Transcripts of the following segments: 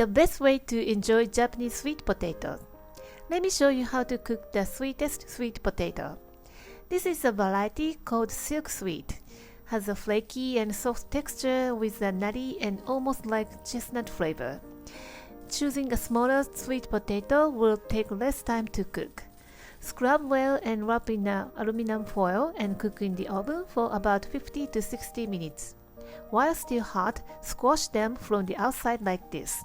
The best way to enjoy Japanese sweet potatoes. Let me show you how to cook the sweetest sweet potato. This is a variety called silk sweet. Has a flaky and soft texture with a nutty and almost like chestnut flavor. Choosing a smaller sweet potato will take less time to cook. Scrub well and wrap in aluminum foil and cook in the oven for about 50 to 60 minutes. While still hot, squash them from the outside like this.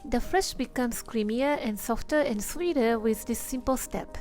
The flesh becomes creamier and softer and sweeter with this simple step.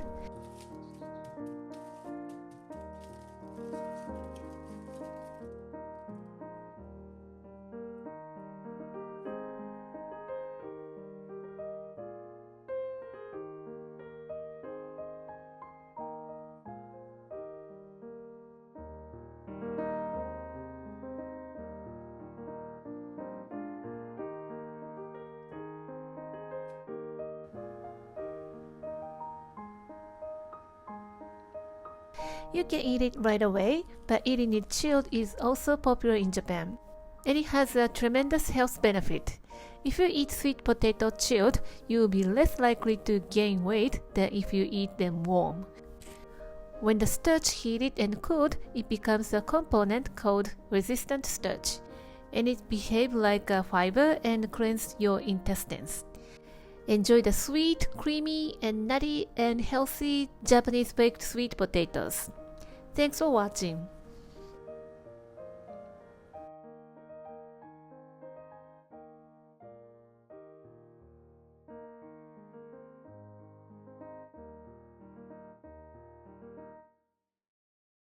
You can eat it right away, but eating it chilled is also popular in Japan. And it has a tremendous health benefit. If you eat sweet potato chilled, you will be less likely to gain weight than if you eat them warm. When the starch heated and cooled, it becomes a component called resistant starch, and it behaves like a fiber and cleanses your intestines. Enjoy the sweet, creamy, and nutty and healthy Japanese baked sweet potatoes. Thanks for watching.